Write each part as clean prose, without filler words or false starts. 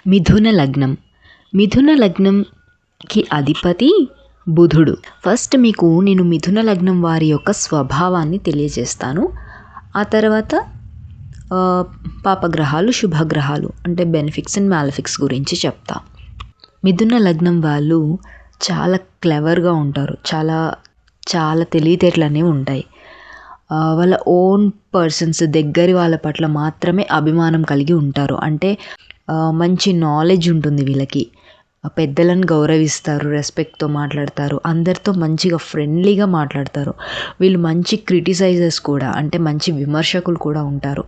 మిథున లగ్నం. మిథున లగ్నంకి అధిపతి బుధుడు. ఫస్ట్ మీకు నేను మిథున లగ్నం వారి యొక్క స్వభావాన్ని తెలియజేస్తాను. ఆ తర్వాత పాపగ్రహాలు, శుభగ్రహాలు అంటే బెనిఫిక్స్ అండ్ మ్యాలిఫిక్స్ గురించి చెప్తా. మిథున లగ్నం వాళ్ళు చాలా క్లెవర్గా ఉంటారు. చాలా చాలా తెలివితేటలు అనేవి ఉంటాయి. వాళ్ళ ఓన్ పర్సన్స్, దగ్గరి వాళ్ళ పట్ల మాత్రమే అభిమానం కలిగి ఉంటారు. అంటే మంచి నాలెడ్జ్ ఉంటుంది వీళ్ళకి. పెద్దలను గౌరవిస్తారు, రెస్పెక్ట్తో మాట్లాడతారు, అందరితో మంచిగా ఫ్రెండ్లీగా మాట్లాడతారు. వీళ్ళు మంచి క్రిటిసైజర్స్ కూడా, అంటే మంచి విమర్శకులు కూడా ఉంటారు.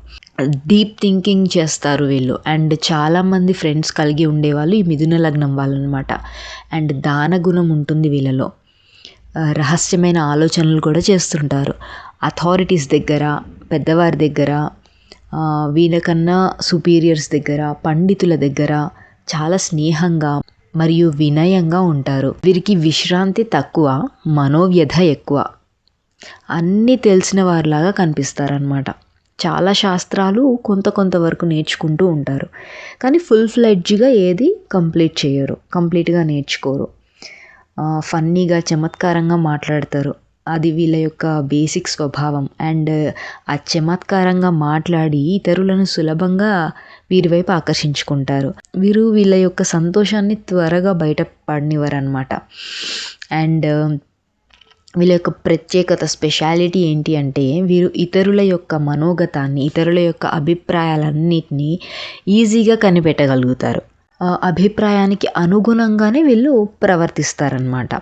డీప్ థింకింగ్ చేస్తారు వీళ్ళు. అండ్ చాలామంది ఫ్రెండ్స్ కలిగి ఉండేవాళ్ళు ఈ మిథున లగ్నం వాళ్ళు అనమాట. అండ్ దాన గుణం ఉంటుంది వీళ్ళలో. రహస్యమైన ఆలోచనలు కూడా చేస్తుంటారు. అథారిటీస్ దగ్గర, పెద్దవారి దగ్గర, వీళ్ళకన్నా సుపీరియర్స్ దగ్గర, పండితుల దగ్గర చాలా స్నేహంగా మరియు వినయంగా ఉంటారు. వీరికి విశ్రాంతి తక్కువ, మనోవ్యధ ఎక్కువ. అన్నీ తెలిసిన వారిలాగా కనిపిస్తారనమాట. చాలా శాస్త్రాలు కొంతవరకు నేర్చుకుంటూ ఉంటారు. కానీ ఫుల్ ఫ్లెడ్జ్గా ఏది కంప్లీట్గా నేర్చుకోరు. ఫన్నీగా, చమత్కారంగా మాట్లాడతారు. అది వీళ్ళ యొక్క బేసిక్ స్వభావం. అండ్ ఆ చమత్కారంగా మాట్లాడి ఇతరులను సులభంగా వీరి వైపు ఆకర్షించుకుంటారు. వీళ్ళ యొక్క సంతోషాన్ని త్వరగా బయటపడనివ్వరు అనమాట. అండ్ వీళ్ళ యొక్క ప్రత్యేకత, స్పెషాలిటీ ఏంటి అంటే వీరు ఇతరుల యొక్క మనోగతాన్ని, ఇతరుల యొక్క అభిప్రాయాలన్నిటినీ ఈజీగా కనిపెట్టగలుగుతారు. అభిప్రాయానికి అనుగుణంగానే వీళ్ళు ప్రవర్తిస్తారనమాట.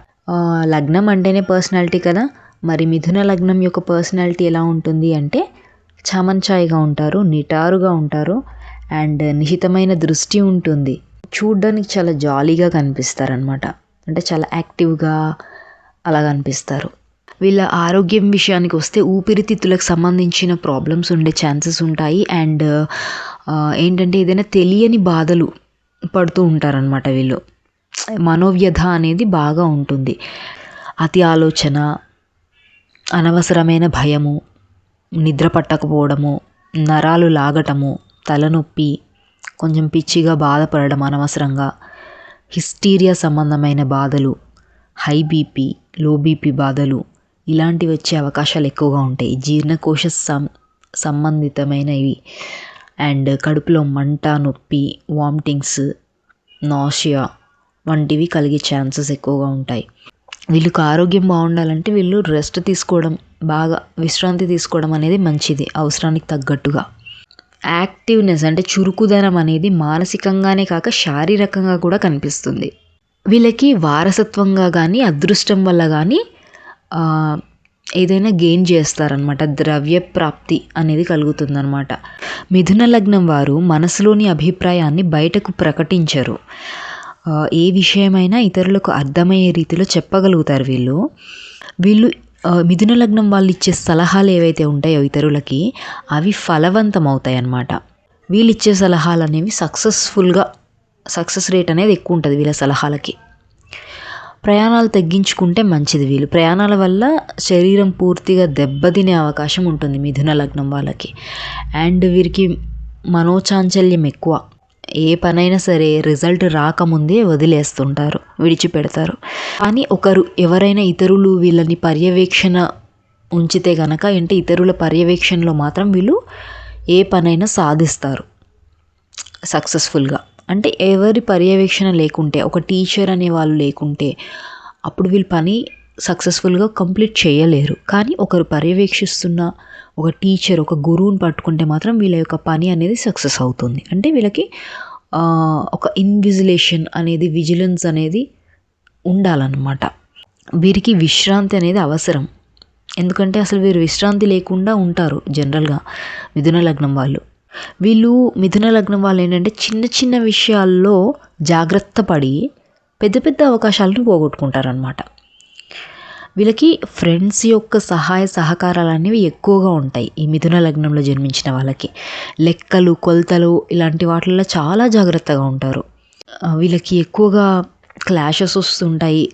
లగ్నం అంటేనే పర్సనాలిటీ కదా. మరి మిథున లగ్నం యొక్క పర్సనాలిటీ ఎలా ఉంటుంది అంటే చామంచాయిగా ఉంటారు, నిటారుగా ఉంటారు, అండ్ నిశితమైన దృష్టి ఉంటుంది. చూడ్డానికి చాలా జాలీగా కనిపిస్తారనమాట. అంటే చాలా యాక్టివ్గా అలా కనిపిస్తారు. వీళ్ళ ఆరోగ్యం విషయానికి వస్తే ఊపిరితిత్తులకు సంబంధించిన ప్రాబ్లమ్స్ ఉండే ఛాన్సెస్ ఉంటాయి. అండ్ ఏంటంటే ఏదైనా తెలియని బాధలు పడుతూ ఉంటారనమాట వీళ్ళు. మనోవ్యధ అనేది బాగా ఉంటుంది. అతి ఆలోచన, అనవసరమైన భయము, నిద్ర పట్టకపోవడము, నరాలు లాగటము, తలనొప్పి, కొంచెం పిచ్చిగా బాధపడడం అనవసరంగా, హిస్టీరియా సంబంధమైన బాధలు, హై బీపీ, లో బీపీ బాధలు ఇలాంటివి వచ్చే అవకాశాలు ఎక్కువగా ఉంటాయి. జీర్ణకోశ సంబంధితమైనవి అండ్ కడుపులో మంట, నొప్పి, వామిటింగ్స్, నాషియా వంటివి కలిగే ఛాన్సెస్ ఎక్కువగా ఉంటాయి. వీళ్ళకి ఆరోగ్యం బాగుండాలంటే వీళ్ళు రెస్ట్ తీసుకోవడం, బాగా విశ్రాంతి తీసుకోవడం అనేది మంచిది, అవసరానికి తగ్గట్టుగా. యాక్టివ్నెస్ అంటే చురుకుదనం అనేది మానసికంగానే కాక శారీరకంగా కూడా కనిపిస్తుంది. వీళ్ళకి వారసత్వంగా కానీ, అదృష్టం వల్ల కానీ ఏదైనా గెయిన్ చేస్తారనమాట. ద్రవ్య ప్రాప్తి అనేది కలుగుతుందనమాట. మిథున లగ్నం వారు మనసులోని అభిప్రాయాన్ని బయటకు ప్రకటించరు. ఏ విషయమైనా ఇతరులకు అర్థమయ్యే రీతిలో చెప్పగలుగుతారు వీళ్ళు. మిథున లగ్నం వాళ్ళు ఇచ్చే సలహాలు ఏవైతే ఉంటాయో ఇతరులకి, అవి ఫలవంతం అవుతాయి అన్నమాట. వీళ్ళు ఇచ్చే సలహాలు అనేవి సక్సెస్ రేట్ అనేది ఎక్కువ ఉంటుంది వీళ్ళ సలహాలకి. ప్రయాణాలు తగ్గించుకుంటే మంచిది. వీళ్ళు ప్రయాణాల వల్ల శరీరం పూర్తిగా దెబ్బతినే అవకాశం ఉంటుంది మిథున లగ్నం వాళ్ళకి. అండ్ వీరికి మనోచాంచల్యం ఎక్కువ. ఏ పనైనా సరే రిజల్ట్ రాకముందే వదిలేస్తుంటారు, విడిచిపెడతారు. కానీ ఎవరైనా ఇతరులు వీళ్ళని పర్యవేక్షణ ఉంచితే కనుక, అంటే ఇతరుల పర్యవేక్షణలో మాత్రం వీళ్ళు ఏ పనైనా సాధిస్తారు సక్సెస్ఫుల్గా. అంటే ఎవరి పర్యవేక్షణ లేకుంటే, ఒక టీచర్ అనే వాళ్ళు లేకుంటే అప్పుడు వీళ్ళు పని సక్సెస్ఫుల్గా కంప్లీట్ చేయలేరు. కానీ ఒకరు పర్యవేక్షిస్తున్న ఒక టీచర్, ఒక గురువుని పట్టుకుంటే మాత్రం వీళ్ళ యొక్క పని అనేది సక్సెస్ అవుతుంది. అంటే వీళ్ళకి ఒక ఇన్విజిలేషన్ అనేది, విజిలెన్స్ అనేది ఉండాలన్నమాట. వీరికి విశ్రాంతి అనేది అవసరం. ఎందుకంటే అసలు వీరు విశ్రాంతి లేకుండా ఉంటారు జనరల్గా మిథున లగ్నం వాళ్ళు. మిథున లగ్నం వాళ్ళు ఏంటంటే చిన్న చిన్న విషయాల్లో జాగ్రత్త పడి పెద్ద పెద్ద అవకాశాలను పోగొట్టుకుంటారనమాట. వీళ్ళకి ఫ్రెండ్స్ యొక్క సహాయ సహకారాలు అనేవి ఎక్కువగా ఉంటాయి ఈ మిథున లగ్నంలో జన్మించిన వాళ్ళకి. లెక్కలు, కొలతలు ఇలాంటి వాటిల్లో చాలా జాగ్రత్తగా ఉంటారు. వీళ్ళకి ఎక్కువగా క్లాషెస్ వస్తుంటాయి,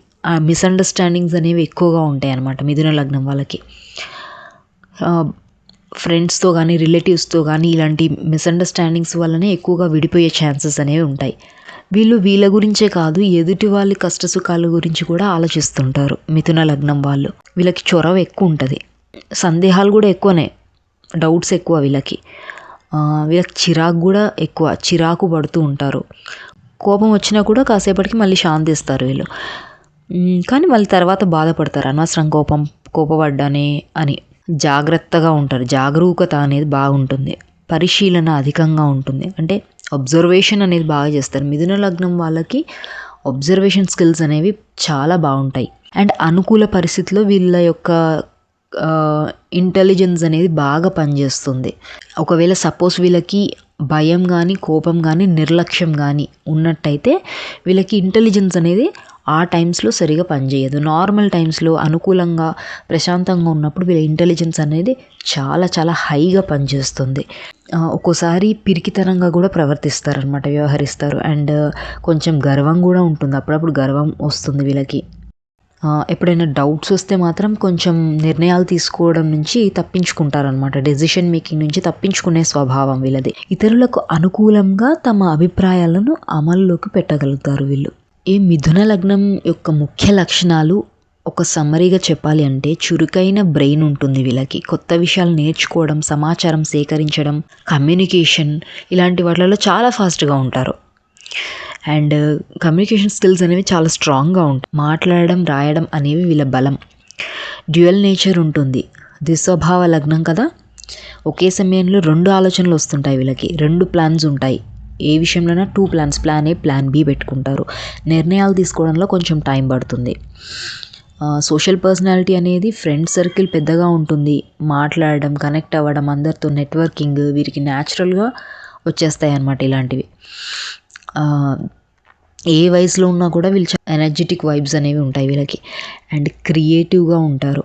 మిస్అండర్స్టాండింగ్స్ అనేవి ఎక్కువగా ఉంటాయి అన్నమాట మిథున లగ్నం వాళ్ళకి. ఫ్రెండ్స్తో కానీ రిలేటివ్స్తో కానీ ఇలాంటి మిస్అండర్స్టాండింగ్స్ వల్లనే ఎక్కువగా విడిపోయే ఛాన్సెస్ అనేవి ఉంటాయి. వీళ్ళు వీళ్ళ గురించే కాదు, ఎదుటి వాళ్ళ కష్టసుఖాల గురించి కూడా ఆలోచిస్తుంటారు మిథున లగ్నం వాళ్ళు. వీళ్ళకి చొరవ ఎక్కువ ఉంటుంది, సందేహాలు కూడా ఎక్కువనే, డౌట్స్ ఎక్కువ వీళ్ళకి. వీళ్ళకి చిరాకు కూడా ఎక్కువ, చిరాకు పడుతూ ఉంటారు. కోపం వచ్చినా కూడా కాసేపటికి మళ్ళీ శాంతిస్తారు వీళ్ళు. కానీ మళ్ళీ తర్వాత బాధపడతారు, అనవసరం కోపపడ్డానే అని. జాగ్రత్తగా ఉంటారు, జాగరూకత అనేది బాగుంటుంది, పరిశీలన అధికంగా ఉంటుంది. అంటే అబ్జర్వేషన్ అనేది బాగా చేస్తారు. మిథున లగ్నం వాళ్ళకి అబ్జర్వేషన్ స్కిల్స్ అనేవి చాలా బాగుంటాయి. అండ్ అనుకూల పరిస్థితిలో వీళ్ళ యొక్క ఇంటెలిజెన్స్ అనేది బాగా పనిచేస్తుంది. ఒకవేళ సపోజ్ వీళ్ళకి భయం కానీ, కోపం కానీ, నిర్లక్ష్యం కానీ ఉన్నట్టయితే వీళ్ళకి ఇంటెలిజెన్స్ అనేది ఆ టైమ్స్లో సరిగా పనిచేయదు. నార్మల్ టైమ్స్లో అనుకూలంగా ప్రశాంతంగా ఉన్నప్పుడు వీళ్ళ ఇంటెలిజెన్స్ అనేది చాలా చాలా హైగా పనిచేస్తుంది. ఒక్కోసారి పిరికితనంగా కూడా ప్రవర్తిస్తారనమాట, వ్యవహరిస్తారు. అండ్ కొంచెం గర్వం కూడా ఉంటుంది, అప్పుడప్పుడు గర్వం వస్తుంది వీళ్ళకి. ఎప్పుడైనా డౌట్స్ వస్తే మాత్రం కొంచెం నిర్ణయాలు తీసుకోవడం నుంచి తప్పించుకుంటారనమాట, డెసిషన్ మేకింగ్ నుంచి తప్పించుకునే స్వభావం వీళ్ళది. ఇతరులకు అనుకూలంగా తమ అభిప్రాయాలను అమల్లోకి పెట్టగలుగుతారు వీళ్ళు. ఈ మిథున లగ్నం యొక్క ముఖ్య లక్షణాలు ఒక సమ్మరీగా చెప్పాలి అంటే, చురుకైన బ్రెయిన్ ఉంటుంది వీళ్ళకి. కొత్త విషయాలు నేర్చుకోవడం, సమాచారం సేకరించడం, కమ్యూనికేషన్ ఇలాంటి వాటిలో చాలా ఫాస్ట్గా ఉంటారు. అండ్ కమ్యూనికేషన్ స్కిల్స్ అనేవి చాలా స్ట్రాంగ్గా ఉంటాయి. మాట్లాడడం, రాయడం అనేవి వీళ్ళ బలం. డ్యూయల్ నేచర్ ఉంటుంది, ద్విస్వభావ లగ్నం కదా. ఒకే సమయంలో 2 ఆలోచనలు వస్తుంటాయి వీళ్ళకి, 2 ప్లాన్స్ ఉంటాయి. ఏ విషయంలోనైనా 2 plans, plan A, plan B పెట్టుకుంటారు. నిర్ణయాలు తీసుకోవడంలో కొంచెం టైం పడుతుంది. సోషల్ పర్సనాలిటీ అనేది ఫ్రెండ్ సర్కిల్ పెద్దగా ఉంటుంది. మాట్లాడడం, కనెక్ట్ అవ్వడం, అందరితో నెట్వర్కింగ్ వీరికి న్యాచురల్గా వచ్చేస్తాయి అన్నమాట ఇలాంటివి. ఏ వయసులో ఉన్నా కూడా వీళ్ళు ఎనర్జెటిక్ వైబ్స్ అనేవి ఉంటాయి వీళ్ళకి. అండ్ క్రియేటివ్గా ఉంటారు.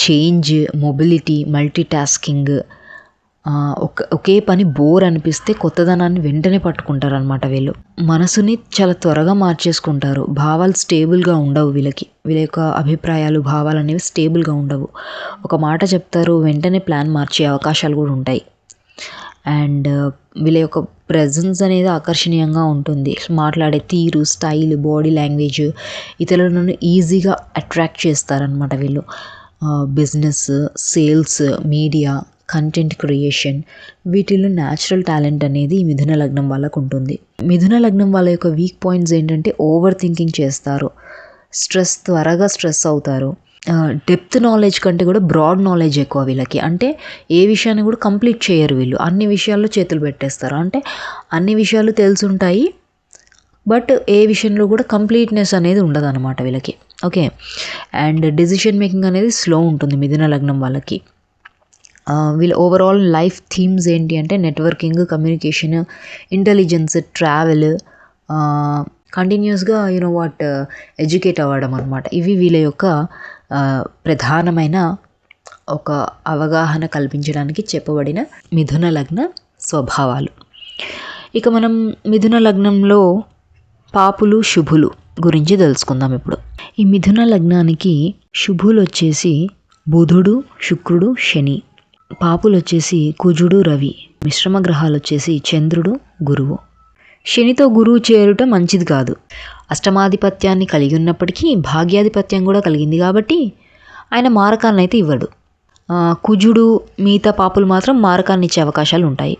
చేంజ్, మొబిలిటీ, మల్టీ టాస్కింగ్, ఒకే పని బోర్ అనిపిస్తే కొత్తదనాన్ని వెంటనే పట్టుకుంటారు అనమాట వీళ్ళు. మనసుని చాలా త్వరగా మార్చేసుకుంటారు. భావాలు స్టేబుల్గా ఉండవు వీళ్ళకి. వీళ్ళ యొక్క అభిప్రాయాలు, భావాలు అనేవి స్టేబుల్గా ఉండవు. ఒక మాట చెప్తారు, వెంటనే ప్లాన్ మార్చే అవకాశాలు కూడా ఉంటాయి. అండ్ వీళ్ళ యొక్క ప్రెజెన్స్ అనేది ఆకర్షణీయంగా ఉంటుంది. మాట్లాడే తీరు, స్టైల్, బాడీ లాంగ్వేజ్ ఇతరులను ఈజీగా అట్రాక్ట్ చేస్తారనమాట వీళ్ళు. Business, sales, media, content creation వీటిలో న్యాచురల్ టాలెంట్ అనేది ఈ మిథున లగ్నం వాళ్ళకు ఉంటుంది. మిథున లగ్నం వాళ్ళ యొక్క వీక్ పాయింట్స్ ఏంటంటే, ఓవర్ థింకింగ్ చేస్తారు, త్వరగా స్ట్రెస్ అవుతారు. డెప్త్ నాలెడ్జ్ కంటే కూడా బ్రాడ్ నాలెడ్జ్ ఎక్కువ వీళ్ళకి. అంటే ఏ విషయాన్ని కూడా కంప్లీట్ చేయరు వీళ్ళు, అన్ని విషయాల్లో చేతులు పెట్టేస్తారు. అంటే అన్ని విషయాలు తెలుసుంటాయి, బట్ ఏ విషయంలో కూడా కంప్లీట్నెస్ అనేది ఉండదు అనమాట వీళ్ళకి. ఓకే. అండ్ డెసిషన్ మేకింగ్ అనేది స్లో ఉంటుంది మిథున లగ్నం వాళ్ళకి. వీళ్ళ ఓవరాల్ లైఫ్ థీమ్స్ ఏంటి అంటే, నెట్వర్కింగ్, కమ్యూనికేషన్, ఇంటెలిజెన్స్, ట్రావెల్, కంటిన్యూస్గా ఎడ్యుకేట్ అవ్వడం అనమాట. ఇవి వీళ్ళ యొక్క ప్రధానమైన ఒక అవగాహన కల్పించడానికి చెప్పబడిన మిథున లగ్న స్వభావాలు. ఇక మనం మిథున లగ్నంలో పాపులు, శుభులు గురించి తెలుసుకుందాం ఇప్పుడు. ఈ మిథున లగ్నానికి శుభులు వచ్చేసి బుధుడు, శుక్రుడు, శని. పాపులు వచ్చేసి కుజుడు, రవి. మిశ్రమ గ్రహాలు వచ్చేసి చంద్రుడు, గురువు. శనితో గురువు చేరుట మంచిది కాదు. అష్టమాధిపత్యాన్ని కలిగి ఉన్నప్పటికీ భాగ్యాధిపత్యం కూడా కలిగింది కాబట్టి ఆయన మారకాన్ని అయితే ఇవ్వడు. కుజుడు, మిగతా పాపులు మాత్రం మారకాన్ని ఇచ్చే అవకాశాలు ఉంటాయి.